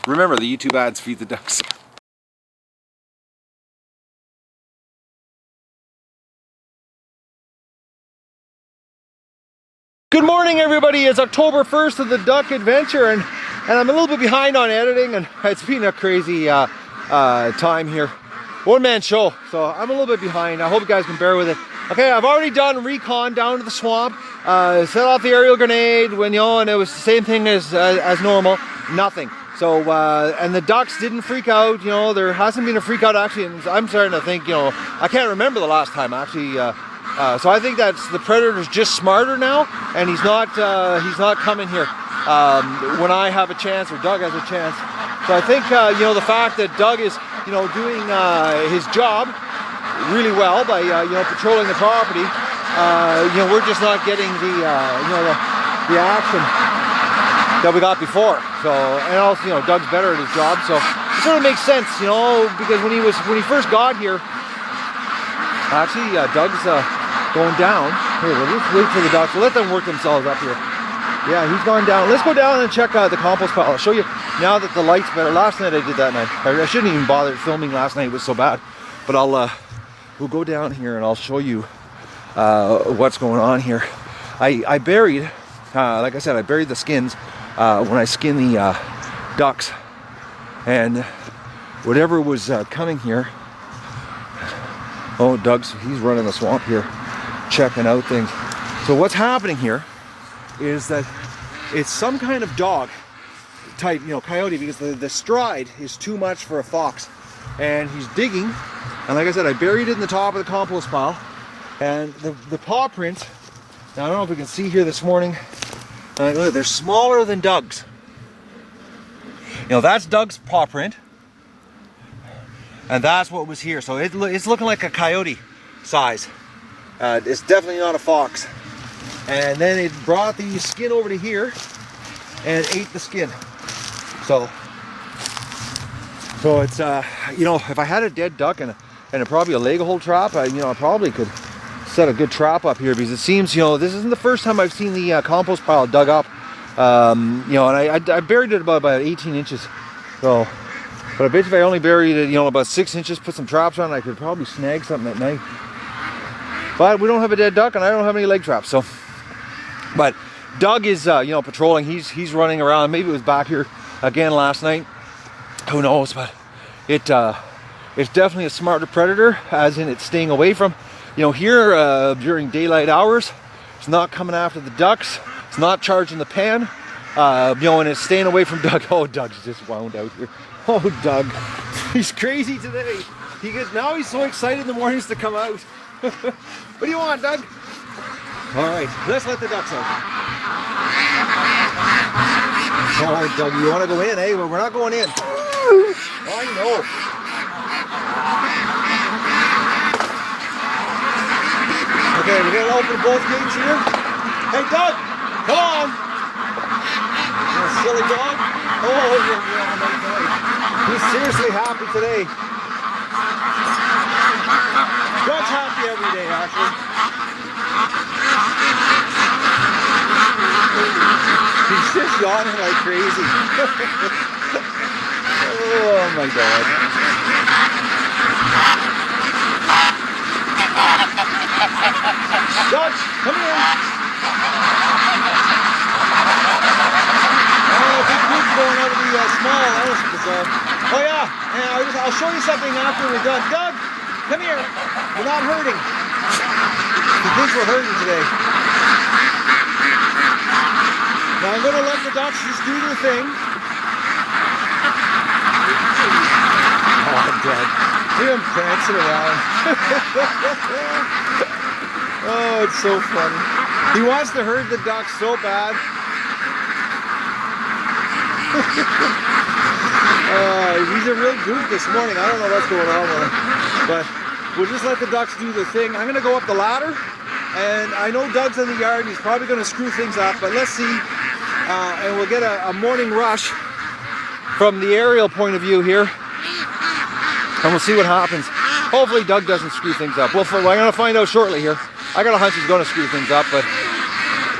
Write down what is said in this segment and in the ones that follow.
Remember, the YouTube ads feed the ducks. Good morning, everybody. It's October 1st of the Duck Adventure, and I'm a little bit behind on editing, and it's been a crazy time here. One-man show, so I'm a little bit behind. I hope you guys can bear with it. Okay, I've already done recon down to the swamp, set off the aerial grenade, and it was the same thing as normal, nothing. So, and the ducks didn't freak out, there hasn't been a freak out actually, and I'm starting to think, I can't remember the last time actually, so I think that's the predator's just smarter now, and he's not coming here when I have a chance or Doug has a chance. So I think the fact that Doug is doing his job really well by patrolling the property, we're just not getting the action that we got before. So, and also Doug's better at his job, so it sort of makes sense, because when he first got here, actually Doug's going down. Here, we'll just wait for the ducks. We'll let them work themselves up here. Yeah, he's gone down. Let's go down and check out the compost pile. I'll show you now that the light's better. Last night I did that night. I shouldn't even bother filming last night. It was so bad. But we'll go down here and I'll show you what's going on here. I buried, like I said, I buried the skins when I skinned the ducks. And whatever was coming here. Oh, he's running the swamp here, checking out things. So what's happening here is that it's some kind of dog type, coyote, because the stride is too much for a fox. And he's digging, and like I said, I buried it in the top of the compost pile. And the paw prints, now I don't know if we can see here this morning, look, they're smaller than Doug's. That's Doug's paw print. And that's what was here. So it's looking like a coyote size. It's definitely not a fox. And then it brought the skin over to here and ate the skin. So it's if I had a dead duck and probably a leg hole trap, I probably could set a good trap up here, because it seems this isn't the first time I've seen the compost pile dug up. And I buried it about 18 inches. So. But I bet if I only buried it, about 6 inches, put some traps on, I could probably snag something at night. But we don't have a dead duck, and I don't have any leg traps, so. But Doug is, patrolling. He's running around. Maybe it was back here again last night. Who knows? But it's definitely a smarter predator, as in it's staying away from. Here during daylight hours, it's not coming after the ducks. It's not charging the pan. And it's staying away from Doug. Oh, Doug's just wound out here. Oh, Doug, he's crazy today. Now he's so excited in the mornings to come out. What do you want, Doug? All right, let's let the ducks out. All right, Doug, you want to go in, eh? Well, we're not going in. I know. Okay, we're going to open both gates here. Hey, Doug, come on. You silly dog. Oh, he's seriously happy today. Doug's happy every day, actually. He's just yawning like crazy. Oh my God. Doug, come here. Going over the small elephant bazaar. Oh yeah, and I'll show you something after we're done. Doug, come here. We're not hurting. He thinks we're hurting today. Now I'm going to let the ducks just do their thing. Oh, Doug. See him prancing around. Oh, it's so funny. He wants to herd the ducks so bad. He's a real goof this morning. I don't know what's going on with him, but we'll just let the ducks do their thing. I'm going to go up the ladder, and I know Doug's in the yard and he's probably going to screw things up, but let's see, and we'll get a morning rush from the aerial point of view here, and we'll see what happens. Hopefully Doug doesn't screw things up. I'm going to find out shortly here. I got a hunch he's going to screw things up, but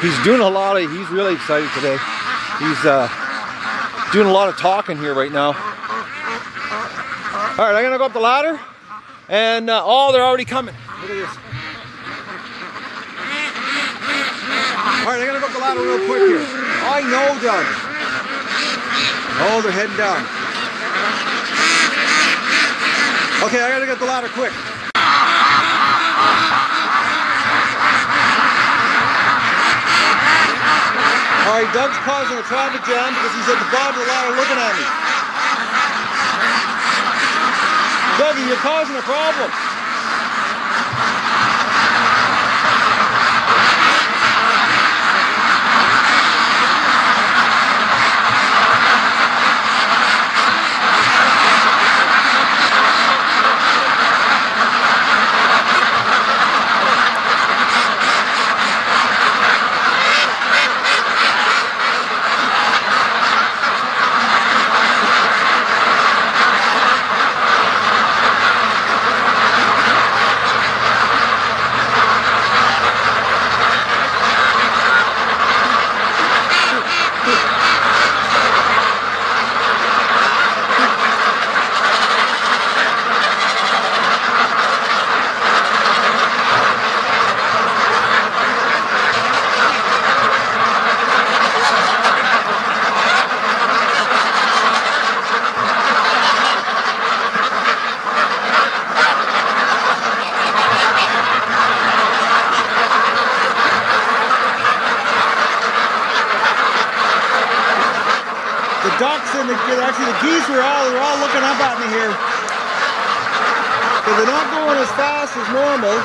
he's doing a lot of, he's really excited today. He's doing a lot of talking here right now. All right, I'm gonna go up the ladder, and oh, they're already coming. Look at this. All right, I'm gonna go up the ladder real quick here. I know, Doug. Oh, they're heading down. Okay, I gotta get the ladder quick. All right, Doug's causing a traffic jam because he's at the bottom of the ladder looking at me. Dougie, you're causing a problem. Ducks and actually the geese they're all looking up at me here because they're not going as fast as normal.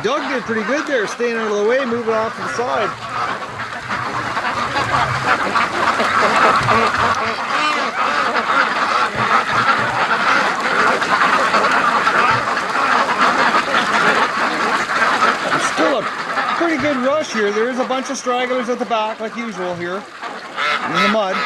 Doug did pretty good there, staying out of the way, moving off to the side. It's still a pretty good rush here. There is a bunch of stragglers at the back, like usual here, in the mud.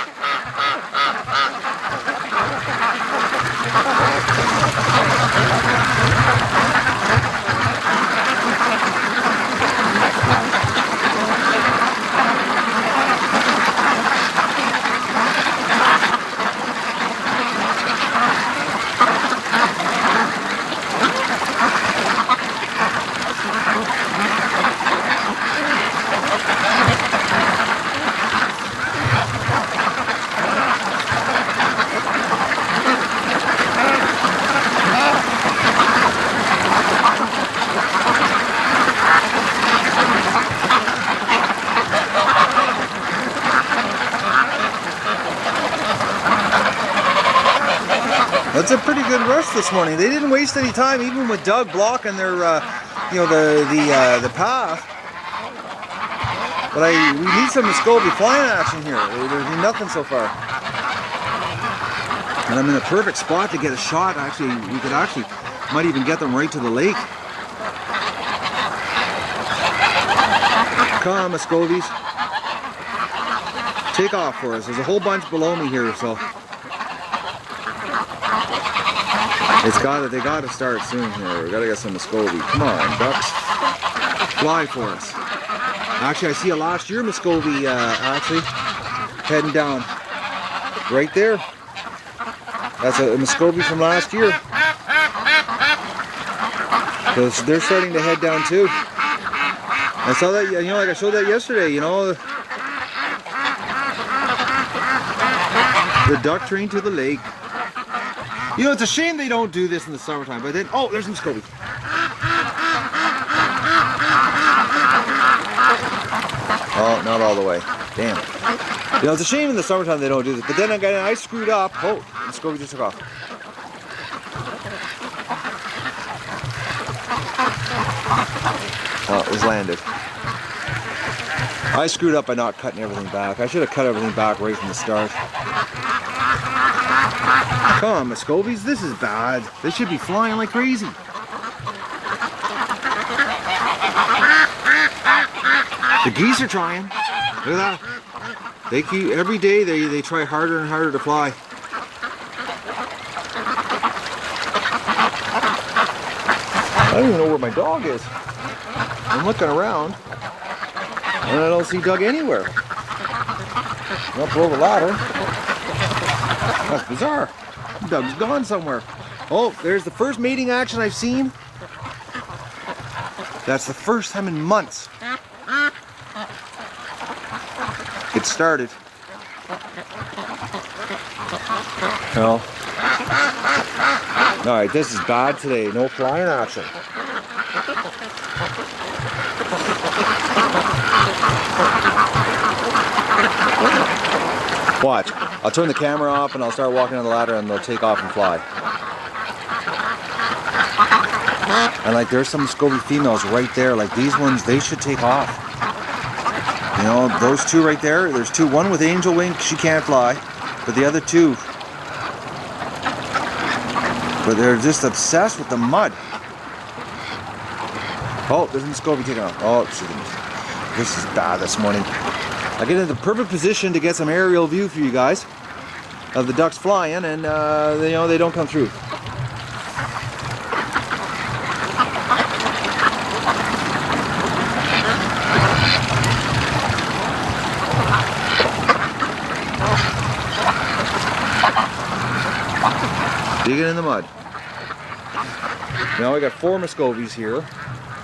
That's a pretty good rush this morning. They didn't waste any time, even with Doug blocking their, you know, the path. But we need some Muscovy flying action here. There's been nothing so far. And I'm in a perfect spot to get a shot. Actually, we could might even get them right to the lake. Come on, Muscovies. Take off for us. There's a whole bunch below me here, so. They gotta start soon here. We gotta get some Muscovy. Come on, ducks. Fly for us. Actually, I see a last year Muscovy actually heading down. Right there. That's a Muscovy from last year. So they're starting to head down too. I saw that, you know, like I showed that yesterday, you know. The duck train to the lake. You know, it's a shame they don't do this in the summertime, but then, oh, there's Muscovy. Oh, not all the way. Damn. You know, it's a shame in the summertime they don't do this, but then again, I screwed up. Oh, Muscovy just took off. Oh, has landed. I screwed up by not cutting everything back. I should have cut everything back right from the start. Come on, Muscovies, this is bad. They should be flying like crazy. The geese are trying. Look at that. They keep, every day they try harder and harder to fly. I don't even know where my dog is. I'm looking around and I don't see Doug anywhere. Up below the ladder. That's bizarre. Doug's gone somewhere. Oh, there's the first mating action I've seen. That's the first time in months. It started. No. Alright, this is bad today. No flying action. Watch. I'll turn the camera off and I'll start walking on the ladder and they'll take off and fly. And like there's some Muscovy females right there. Like these ones, they should take off. You know, those two right there, there's two. One with angel wing, she can't fly. But the other two, but they're just obsessed with the mud. Oh, there's a Muscovy taking off. Oh, this is bad this morning. I get into the perfect position to get some aerial view for you guys of the ducks flying, and you know, they don't come through. Digging in the mud. Now I got 4 Muscovies here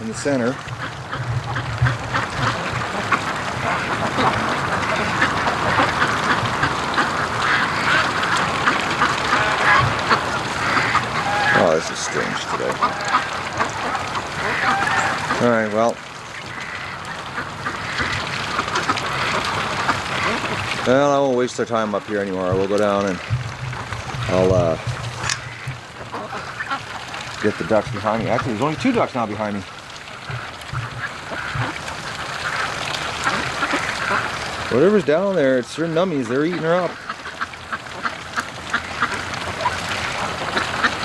in the center. Oh, this is strange today. Alright, well. Well, I won't waste our time up here anymore. We'll go down and I'll get the ducks behind me. Actually, there's only 2 ducks now behind me. Whatever's down there, it's their nummies. They're eating her up.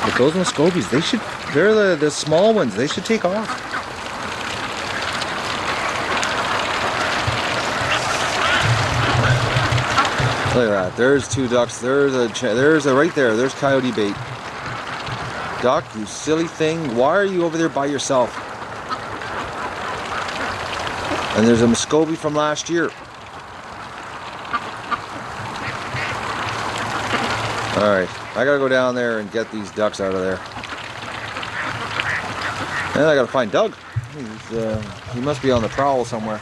But those Muscovies, they're the small ones. They should take off. Look at that. There's 2 ducks. There's a right there. There's coyote bait. Duck, you silly thing. Why are you over there by yourself? And there's a Muscovy from last year. Alright, I gotta go down there and get these ducks out of there. And I gotta find Doug. He must be on the prowl somewhere.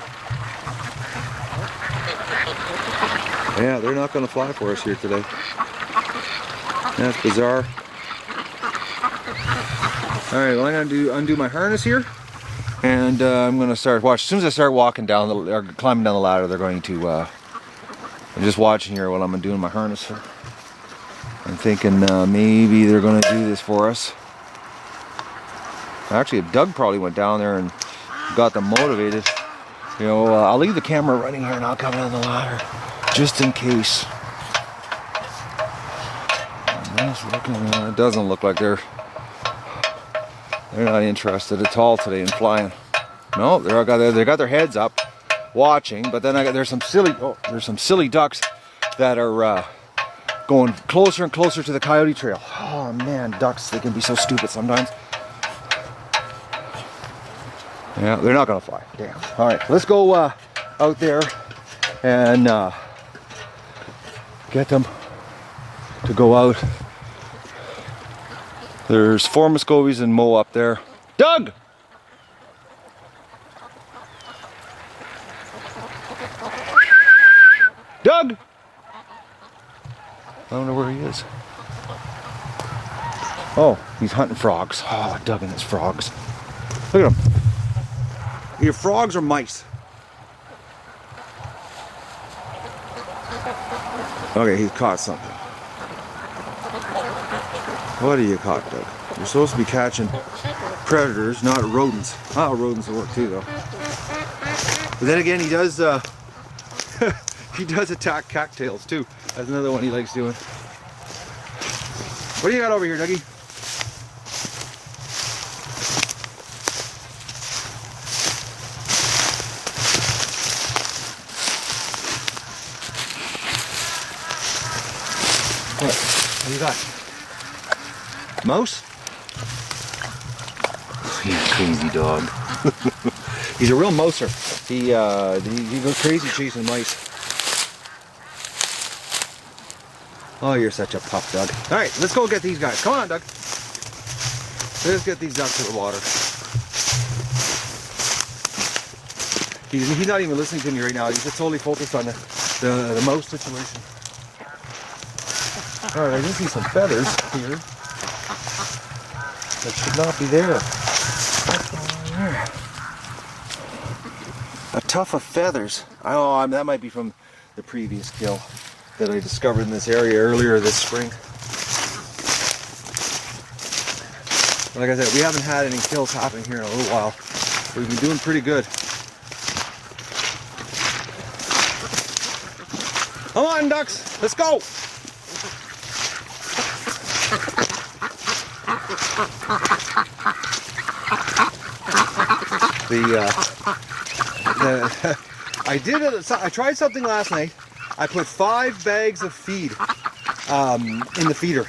Yeah, they're not gonna fly for us here today. That's bizarre. Alright, well, I'm gonna undo my harness here, and I'm gonna start. Watch, as soon as I start walking down or climbing down the ladder, they're going to. I'm just watching here while I'm doing my harness. I'm thinking maybe they're gonna do this for us. Actually, Doug probably went down there and got them motivated. You know, I'll leave the camera running here and I'll come down the ladder just in case. It doesn't look like they're not interested at all today in flying. No, they got their heads up, watching. But then there's some silly ducks that are going closer and closer to the coyote trail. Oh man, ducks, they can be so stupid sometimes. Yeah, they're not gonna fly. Damn. All right, let's go out there and get them to go out. There's 4 Muscovies and Mo up there. Doug! Doug! I don't know where he is. Oh, he's hunting frogs. Oh, Doug and his frogs. Look at him. Either frogs or mice. Okay, he's caught something. What do you caught, Doug? You're supposed to be catching predators, not rodents. Oh, rodents will work too, though. But then again, he does he does attack cattails too. That's another one he likes doing. What do you got over here, Dougie? What do you got? Mouse? He's a crazy dog. He's a real mouser. He goes crazy chasing mice. Oh, you're such a pup, Doug. All right, let's go get these guys. Come on, Doug. Let's get these ducks to the water. He's not even listening to me right now. He's just totally focused on the mouse situation. All right, I do see some feathers here. That should not be there. A tuft of feathers. Oh, that might be from the previous kill that I discovered in this area earlier this spring. Like I said, we haven't had any kills happening here in a little while. We've been doing pretty good. Come on, ducks, let's go! I tried something last night. I put 5 bags of feed in the feeder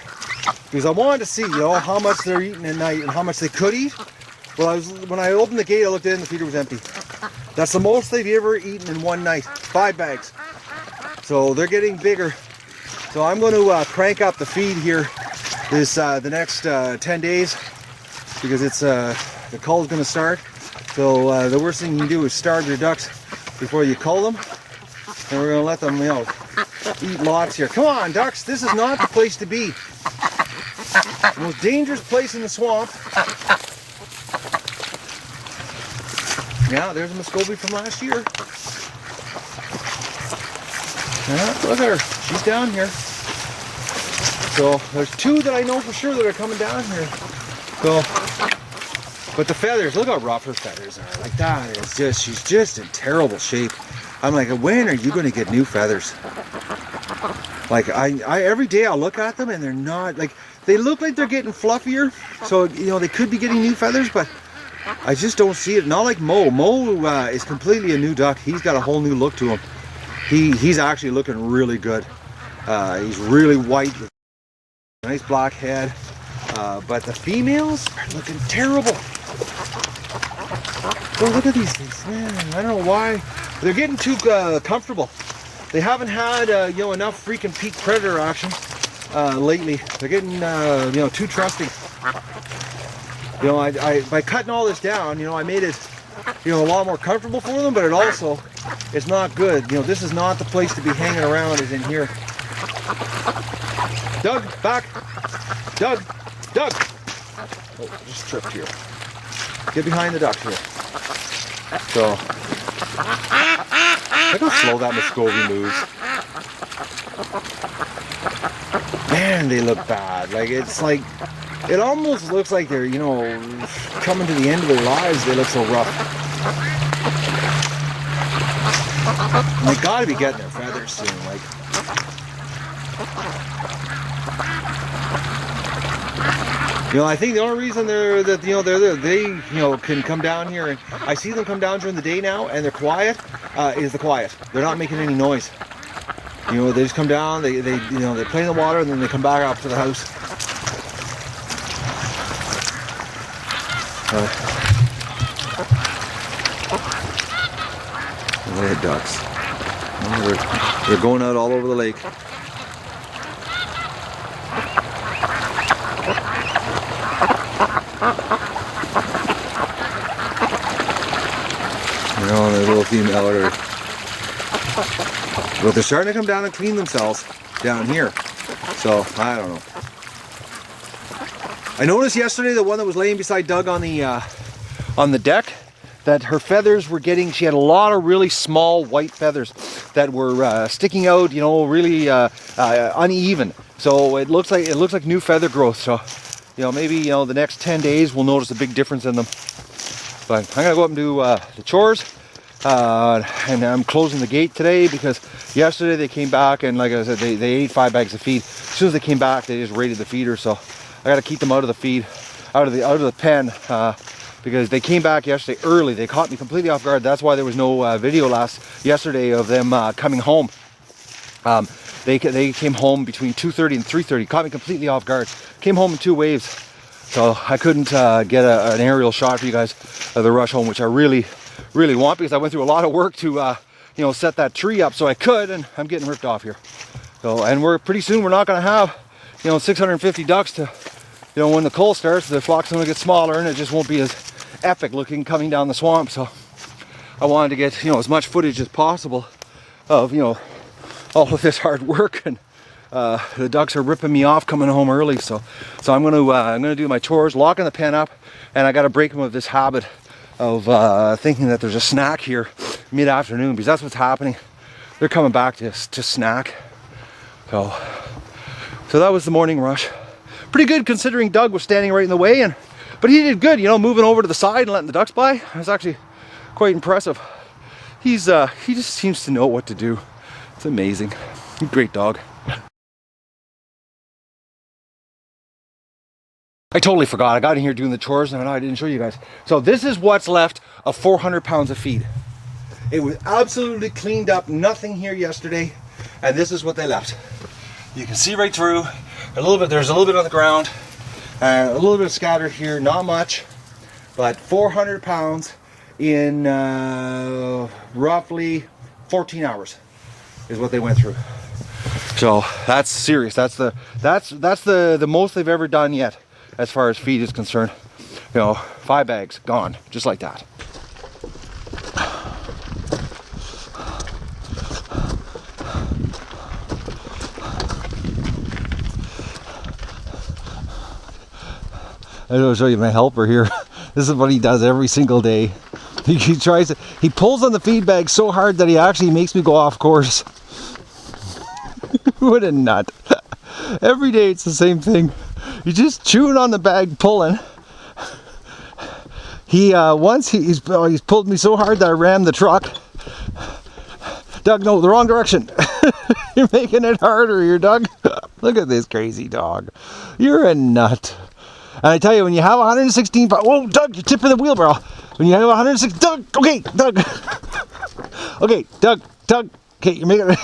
because I wanted to see, how much they're eating at night and how much they could eat. Well, when I opened the gate, I looked in, the feeder was empty. That's the most they've ever eaten in one night. 5 bags. So they're getting bigger. So I'm going to crank up the feed here the next 10 days because it's the cull's going to start. So the worst thing you can do is starve your ducks before you cull them. And we're going to let them, eat lots here. Come on, ducks. This is not the place to be. The most dangerous place in the swamp. Yeah, there's a Muscovy from last year. Yeah, look at her. She's down here. So there's 2 that I know for sure that are coming down here. So, but the feathers, look how rough her feathers are. Like that is just, she's just in terrible shape. I'm like, when are you going to get new feathers? Like I every day I'll look at them and they're not, like, they look like they're getting fluffier. So, they could be getting new feathers, but I just don't see it. Not like Mo. Mo is completely a new duck. He's got a whole new look to him. He's actually looking really good. He's really white with a nice black head. But the females are looking terrible. Oh, look at these things, man. I don't know why. They're getting too comfortable. They haven't had enough freaking peak predator action lately. They're getting too trusting. By cutting all this down, I made it a lot more comfortable for them, but it's not good. This is not the place to be hanging around, is in here. Doug, back. Doug. Oh, just tripped here. Get behind the duck here. So, look how slow that Muscovy moves. Man, they look bad. Like, it's like, it almost looks like they're, coming to the end of their lives. They look so rough. And they gotta be getting their feathers soon, like. I think the only reason they can come down here, and I see them come down during the day now, and they're quiet, is the quiet. They're not making any noise. They just come down, they play in the water, and then they come back up to the house. Red ducks. Oh, they're going out all over the lake. The little female are, but they're starting to come down and clean themselves down here. So I don't know. I noticed yesterday the one that was laying beside Doug on the deck, that her feathers were getting. She had a lot of really small white feathers that were sticking out. Really uneven. So it looks like new feather growth. So maybe, the next 10 days we'll notice a big difference in them. But I'm gonna go up and do the chores. And I'm closing the gate today because yesterday they came back and, like I said, they ate 5 bags of feed. As soon as they came back, they just raided the feeder. So I got to keep them out of the feed, out of the pen, because they came back yesterday early. They caught me completely off guard. That's why there was no video yesterday of them coming home. They came home between 2:30 and 3:30. Caught me completely off guard. Came home in 2 waves, so I couldn't get an aerial shot for you guys of the rush home, which I really want, because I went through a lot of work to set that tree up so I could, and I'm getting ripped off here. So, and we're pretty soon we're not going to have 650 ducks to when the cold starts. The flock's going to get smaller and it just won't be as epic looking coming down the swamp. So I wanted to get as much footage as possible of all of this hard work, and the ducks are ripping me off coming home early. So I'm gonna do my chores, locking the pen up, and I got to break them of this habit of thinking that there's a snack here mid-afternoon, because that's what's happening. They're coming back to snack. So that was the morning rush. Pretty good considering Doug was standing right in the way, but he did good, moving over to the side and letting the ducks by. It was actually quite impressive. He just seems to know what to do. It's amazing. Great dog. I totally forgot. I got in here doing the chores and I didn't show you guys. So this is what's left of 400 pounds of feed. It was absolutely cleaned up. Nothing here yesterday. And this is what they left. You can see right through. There's a little bit on the ground. A little bit scattered here. Not much. But 400 pounds in roughly 14 hours is what they went through. So that's serious. That's the most they've ever done yet. As far as feed is concerned, 5 bags gone, just like that. I'm going to show you my helper here. This is what he does every single day. He pulls on the feed bag so hard that he actually makes me go off course. What a nut. Every day it's the same thing. You're just chewing on the bag, pulling. Once he's pulled me so hard that I rammed the truck. Doug, no, the wrong direction. You're making it harder here, Doug. Look at this crazy dog. You're a nut. And I tell you, when you have 116 pounds, whoa, Doug, you're tipping the wheelbarrow. When you have 106, Doug, okay, Doug. Okay, Doug, okay, you're making it.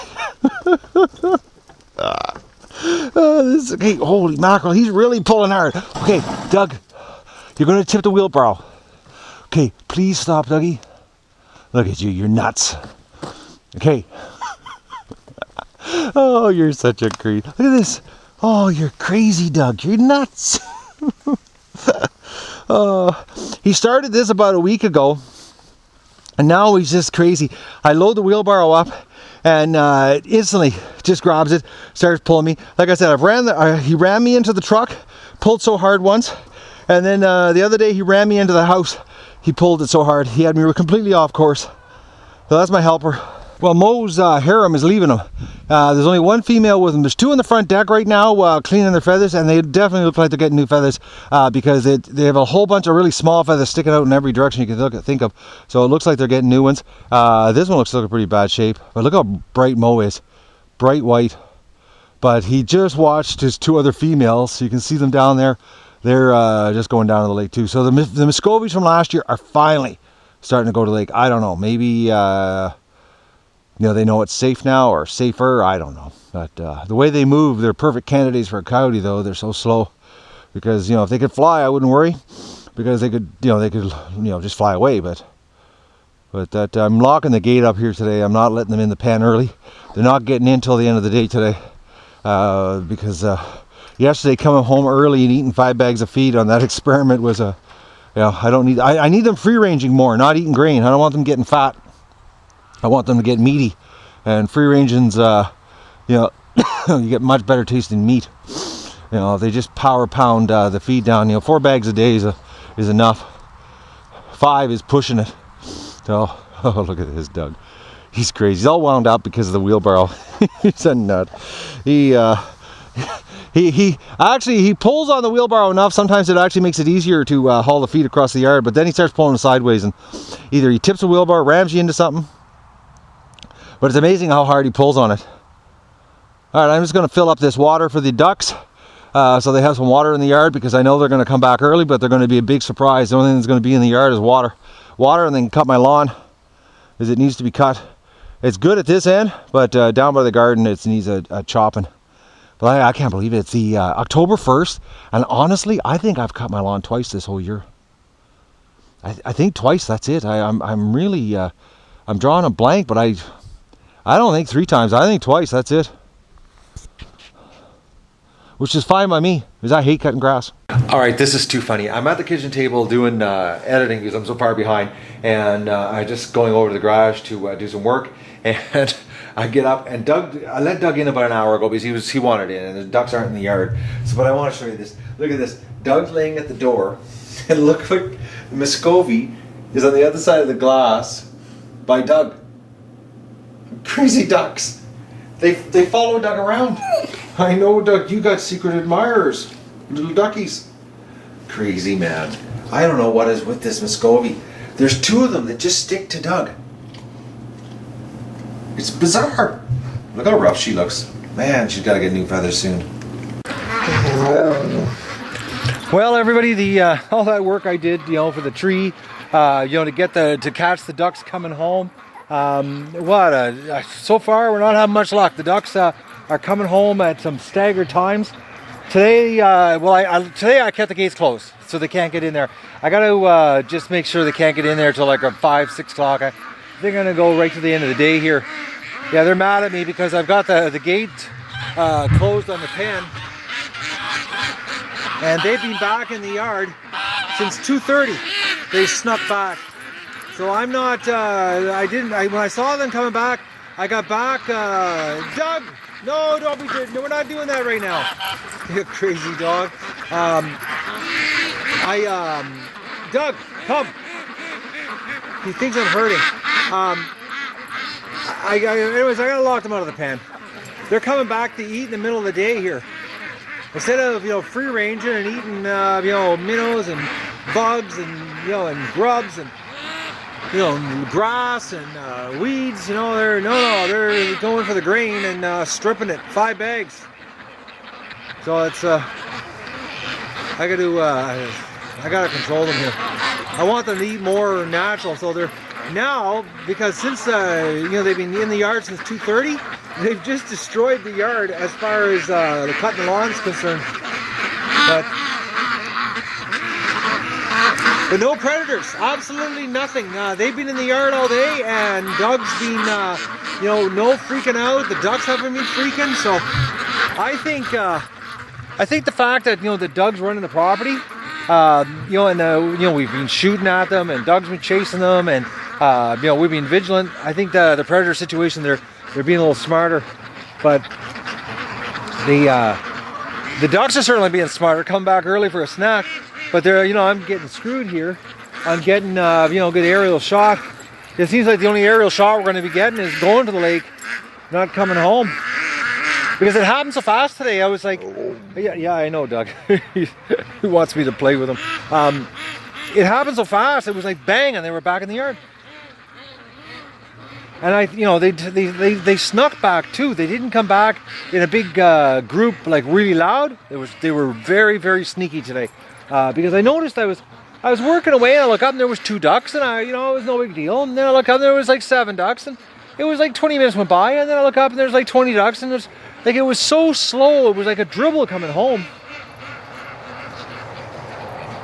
Okay, holy mackerel, he's really pulling hard. Okay, Doug, you're going to tip the wheelbarrow. Okay, please stop, Dougie. Look at you, you're nuts. Okay. Oh, you're such a creep. Look at this. Oh, you're crazy, Doug. You're nuts. He started this about a week ago, and now he's just crazy. I load the wheelbarrow up, and instantly just grabs it, starts pulling me. Like I said, he ran me into the truck, pulled so hard once, and then the other day he ran me into the house. He pulled it so hard, he had me completely off course. So that's my helper. Well, Mo's harem is leaving him. There's only one female with him. There's 2 on the front deck right now cleaning their feathers, and they definitely look like they're getting new feathers because they have a whole bunch of really small feathers sticking out in every direction you can think of. So it looks like they're getting new ones. This one looks like a pretty bad shape, but look how bright Mo is. Bright white. But he just watched his 2 other females, so you can see them down there. They're just going down to the lake too. So the Muscovies from last year are finally starting to go to the lake. I don't know, maybe they know it's safe now, or safer, I don't know. But the way they move, they're perfect candidates for a coyote, though. They're so slow. Because, if they could fly, I wouldn't worry. Because they could just fly away. But that I'm locking the gate up here today. I'm not letting them in the pen early. They're not getting in till the end of the day today. Because yesterday coming home early and eating 5 bags of feed on that experiment was I need them free ranging more, not eating grain. I don't want them getting fat. I want them to get meaty, and free ranging's you get much better tasting meat. They just power pound the feed down. 4 bags a day is enough. 5 is pushing it. So look at this Doug. He's crazy. He's all wound up because of the wheelbarrow. He's a nut. He actually pulls on the wheelbarrow enough. Sometimes it actually makes it easier to haul the feet across the yard. But then he starts pulling sideways, and either he tips the wheelbarrow, rams you into something. But it's amazing how hard he pulls on it. All right, I'm just going to fill up this water for the ducks, so they have some water in the yard, because I know they're going to come back early, but they're going to be a big surprise. The only thing that's going to be in the yard is water, and then cut my lawn, as it needs to be cut. It's good at this end, but down by the garden it needs a chopping. But I can't believe it. It's the October 1st, and honestly, I think I've cut my lawn twice this whole year. I think twice. That's it. I'm really I'm drawing a blank, but I don't think 3 times. I think twice. That's it. Which is fine by me, because I hate cutting grass. All right, this is too funny. I'm at the kitchen table doing editing because I'm so far behind, and I'm just going over to the garage to do some work, and I get up, and I let Doug in about an hour ago because he wanted in, and the ducks aren't in the yard. So, but I want to show you this. Look at this. Doug's laying at the door, and look like Muscovy is on the other side of the glass by Doug. Crazy ducks. They follow Doug around. I know, Doug, you got secret admirers. Little duckies. Crazy, man. I don't know what is with this Muscovy. There's 2 of them that just stick to Doug. It's bizarre. Look how rough she looks. Man, she's got to get new feathers soon. Well, everybody, all that work I did, for the tree, to catch the ducks coming home. So far we're not having much luck. The ducks are coming home at some staggered times. Today, today I kept the gates closed, so they can't get in there. I got to just make sure they can't get in there till like 5, 6 o'clock. They're gonna go right to the end of the day here. Yeah, they're mad at me because I've got the gate closed on the pen, and they've been back in the yard since 2:30. They snuck back. So I'm not, when I saw them coming back, I got back, Doug, no, don't be good, no, we're not doing that right now. You crazy dog. Doug, come. He thinks I'm hurting. Anyways, I gotta lock them out of the pen. They're coming back to eat in the middle of the day here. Instead of, free ranging and eating, minnows and bugs and, and grubs and, grass and weeds, they're going for the grain and stripping it. 5 bags. So it's I gotta control them here. I want them to eat more natural. So they're now, because since they've been in the yard since 2:30, they've just destroyed the yard as far as the cutting the lawn's concerned. But no predators, absolutely nothing. They've been in the yard all day, and Doug's been, no freaking out. The ducks haven't been freaking. So I think the fact that the Doug's running the property, we've been shooting at them, and Doug's been chasing them, and we've been vigilant. I think the predator situation, they're being a little smarter, but the ducks are certainly being smarter. Come back early for a snack. But they're, I'm getting screwed here. I'm getting, good aerial shot. It seems like the only aerial shot we're going to be getting is going to the lake, not coming home. Because it happened so fast today. I was like, yeah, I know, Doug. He wants me to play with him. It happened so fast. It was like bang, and they were back in the yard. And they snuck back too. They didn't come back in a big group, like really loud. They were very, very sneaky today. Because I noticed I was working away, and I look up and there was 2 ducks, and it was no big deal. And then I look up and there was like 7 ducks, and it was like 20 minutes went by, and then I look up and there's like 20 ducks, and it was so slow. It was like a dribble coming home.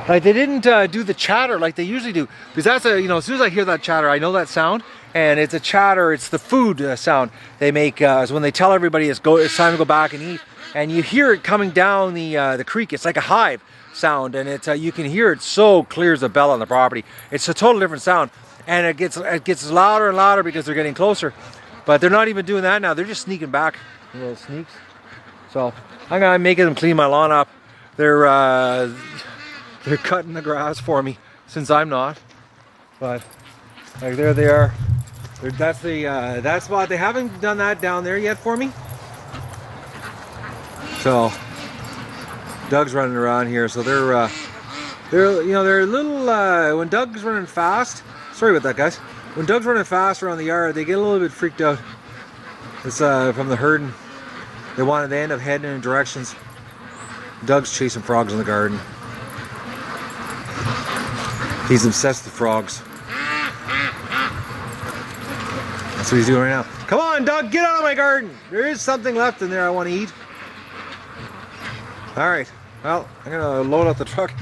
Like they didn't do the chatter like they usually do, because that's as soon as I hear that chatter, I know that sound, and it's a chatter. It's the food sound they make when they tell everybody it's time to go back and eat, and you hear it coming down the creek. It's like a hive sound, and it's you can hear it so clear as a bell on the property. It's a total different sound, and it gets louder and louder because they're getting closer. But they're not even doing that now. They're just sneaking back, little sneaks. So I'm gonna make them clean my lawn up. They're cutting the grass for me since I'm not. But like there they are. That's that spot. They haven't done that down there yet for me. So Doug's running around here, so they're you know, they're a little when Doug's running fast. Sorry about that, guys. When Doug's running fast around the yard, they get a little bit freaked out. It's from the herding. They end up heading in directions. Doug's chasing frogs in the garden. He's obsessed with frogs. That's what he's doing right now. Come on, Doug, get out of my garden. There is something left in there I want to eat. All right, well, I'm gonna load up the truck.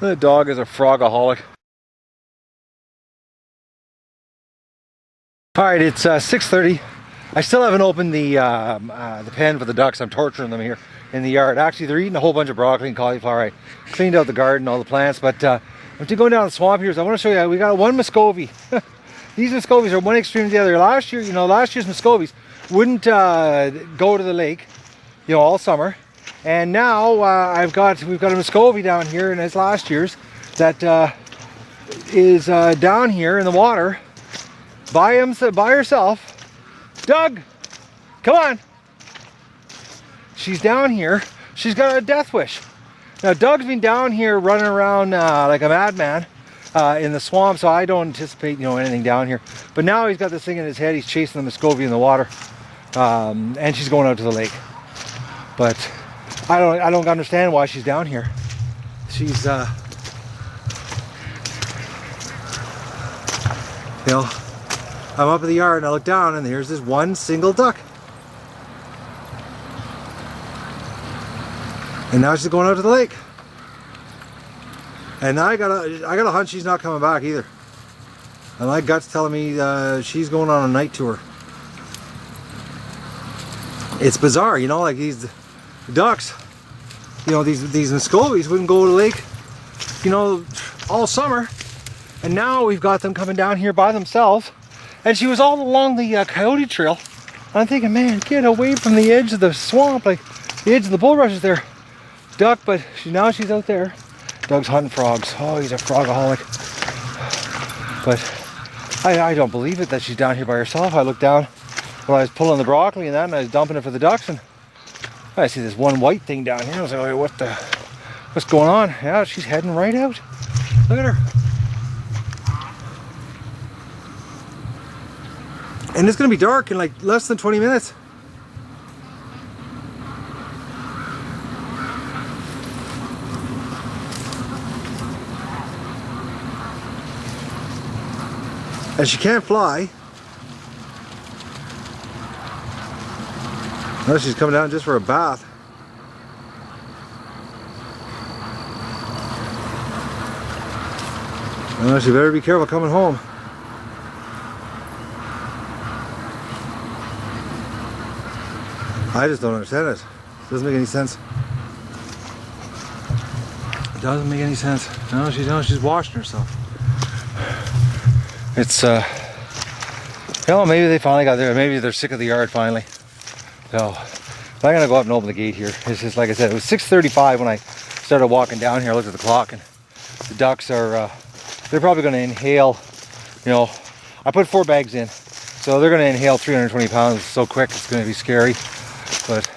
The dog is a frogaholic. All right, it's 6:30. I still haven't opened the pen for the ducks. I'm torturing them here in the yard. Actually, they're eating a whole bunch of broccoli and cauliflower. I cleaned out the garden, all the plants, but I'm going down the swamp here, so I want to show you. We got one Muscovy. These Muscovies are one extreme to the other. Last year, you know, last year's Muscovies wouldn't go to the lake, you know, all summer. And now we've got a Muscovy down here, and it's last year's that is down here in the water by herself. Doug, come on. She's down here. She's got a death wish. Now Doug's been down here running around like a madman in the swamp, so I don't anticipate, you know, anything down here. But now he's got this thing in his head. He's chasing the Muscovy in the water, and she's going out to the lake. But I don't understand why she's down here. She's you know, I'm up in the yard and I look down and there's this one single duck. And now she's going out to the lake. And now I got a hunch she's not coming back either. And my gut's telling me she's going on a night tour. It's bizarre, you know, like these ducks, you know, these Muscovies wouldn't go to the lake, you know, all summer. And now we've got them coming down here by themselves. And she was all along the coyote trail. And I'm thinking, man, get away from the edge of the swamp, like the edge of the bulrushes there. Duck, but now she's out there. Doug's hunting frogs. Oh, he's a frogaholic. But I don't believe it that she's down here by herself. I looked down when I was pulling the broccoli and that, and I was dumping it for the ducks, and I see this one white thing down here. I was like, oh, what's going on? Yeah, she's heading right out. Look at her. And it's gonna be dark in like less than 20 minutes. And she can't fly. Unless she's coming down just for a bath. Well, she better be careful coming home. I just don't understand it. It doesn't make any sense. It doesn't make any sense. No, she's washing herself. It's you know, maybe they finally got there. Maybe they're sick of the yard finally. So I'm gonna go up and open the gate here. It's just like I said, it was 6:35 when I started walking down here. I looked at the clock, and the ducks are they're probably gonna inhale, you know, I put 4 bags in, so they're gonna inhale 320 pounds so quick it's gonna be scary. But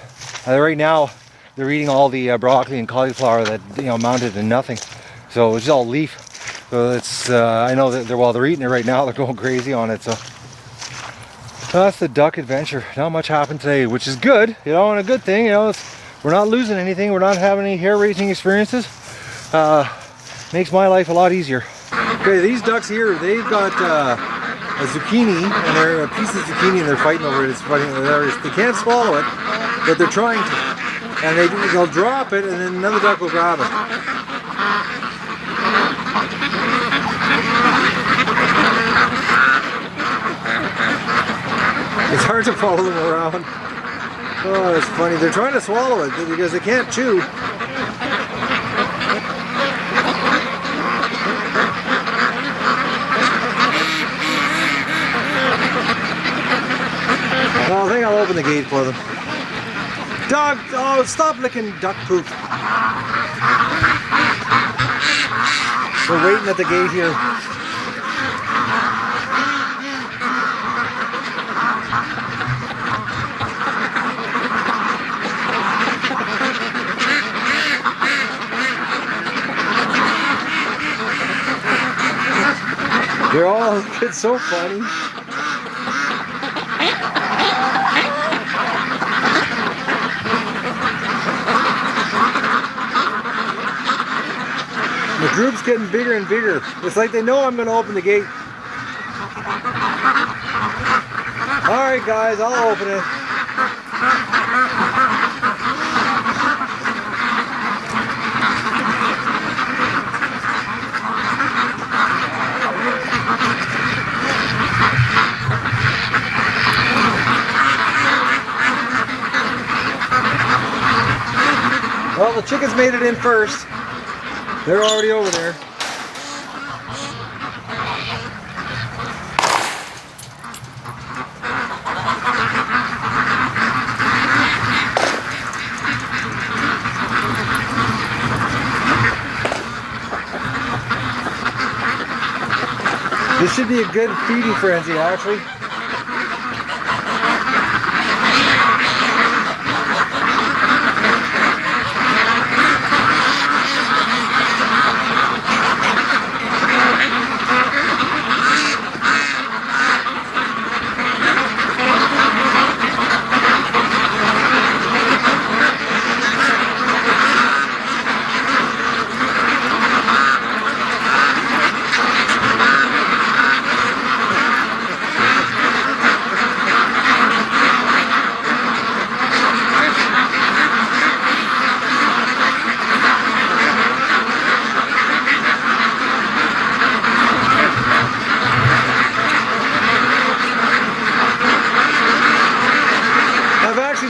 right now they're eating all the broccoli and cauliflower that, you know, amounted to nothing. So it's all leaf. So it's I know that they're eating it right now, they're going crazy on it. So that's the duck adventure. Not much happened today, which is good, you know, and a good thing, you know. We're not losing anything. We're not having any hair-raising experiences. Makes my life a lot easier. Okay, these ducks here, they've got a zucchini, and they're a piece of zucchini, and they're fighting over it. It's funny. They can't swallow it, but they're trying to. And they'll drop it, and then another duck will grab it. It's hard to follow them around. Oh, it's funny. They're trying to swallow it because they can't chew. Well, I think I'll open the gate for them. Dog, oh, stop licking duck poop. We're waiting at the gate here. They're all, it's so funny. The group's getting bigger and bigger. It's like they know I'm going to open the gate. Alright guys, I'll open it. Well, the chickens made it in first. They're already over there. This should be a good feeding frenzy, actually.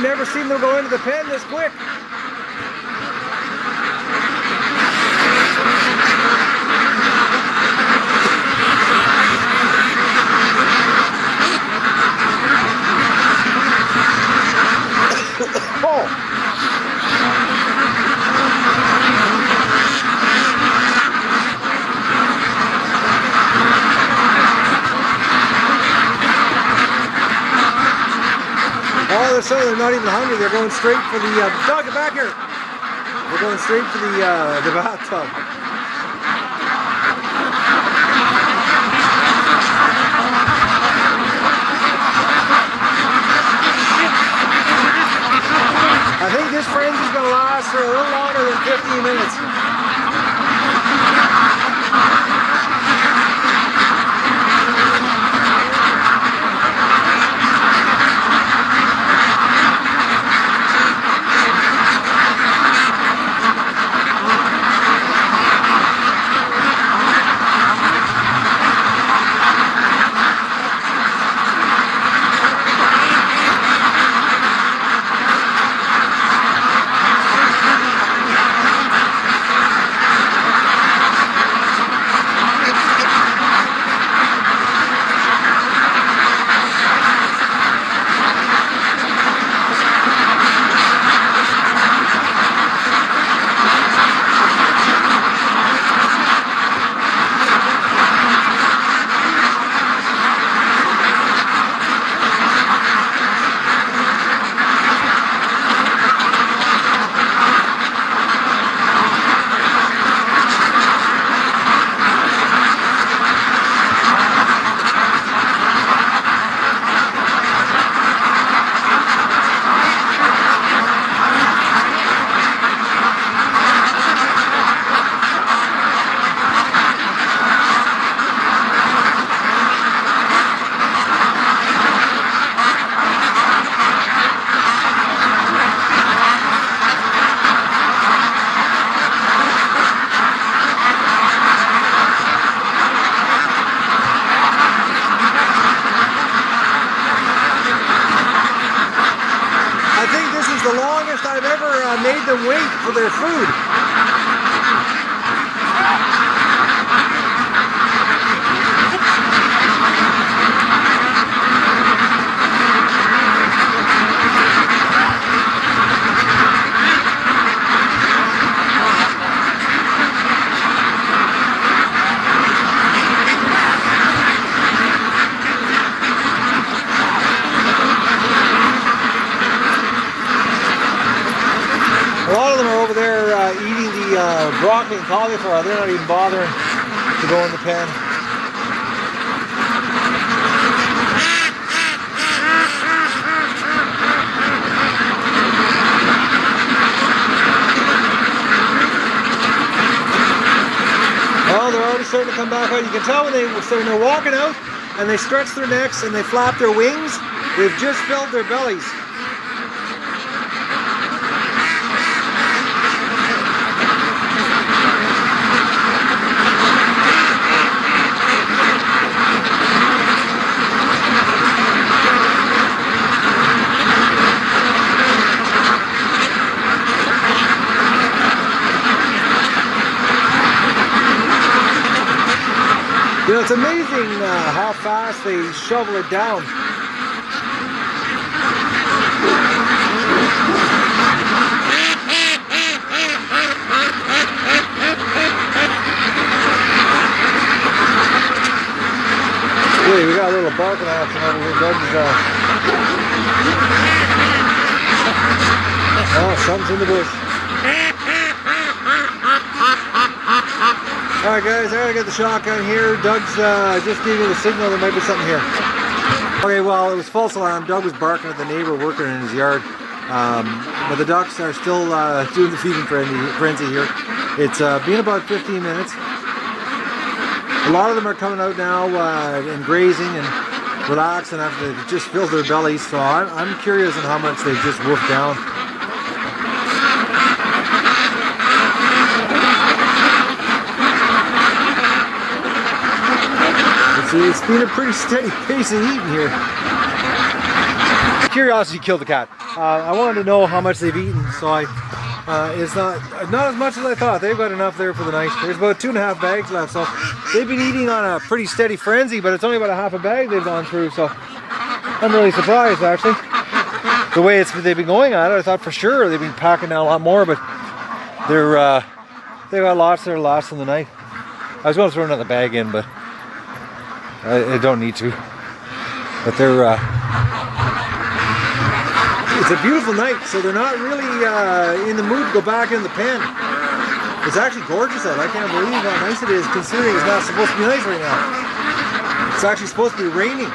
Never seen them go into the pen this quick. Oh. All of a sudden, they're not even hungry. They're going straight for the dog. Get back here! They're going straight for the bathtub. I think this frenzy is going to last for a little longer than 15 minutes. The longest I've ever made them wait for their food. A lot of them are over there eating the broccoli and cauliflower. They're not even bothering to go in the pen. but you can tell when they're walking out and they stretch their necks and they flap their wings, they've just filled their bellies. You know, it's amazing how fast they shovel it down. Hey, we got a little barking action over here. Oh, something's in the bush. Alright guys, I gotta get the shotgun here. Doug's just giving me the signal there might be something here. Okay, well, it was false alarm. Doug was barking at the neighbor working in his yard. But the ducks are still doing the feeding frenzy here. It's been about 15 minutes. A lot of them are coming out now and grazing and relaxing after they've just filled their bellies. So I'm curious on how much they've just wolfed down. It's been a pretty steady pace of eating here. Curiosity killed the cat. I wanted to know how much they've eaten, so it's not as much as I thought. They've got enough there for the night. There's about 2.5 bags left, so they've been eating on a pretty steady frenzy, but it's only about a half a bag they've gone through, so I'm really surprised actually. The way they've been going at it, I thought for sure they've been packing down a lot more, but they've got lots there last in the night. I was going to throw another bag in, but I don't need to. But it's a beautiful night, so they're not really in the mood to go back in the pen. It's actually gorgeous out. I can't believe how nice it is, considering it's not supposed to be nice right now. It's actually supposed to be raining.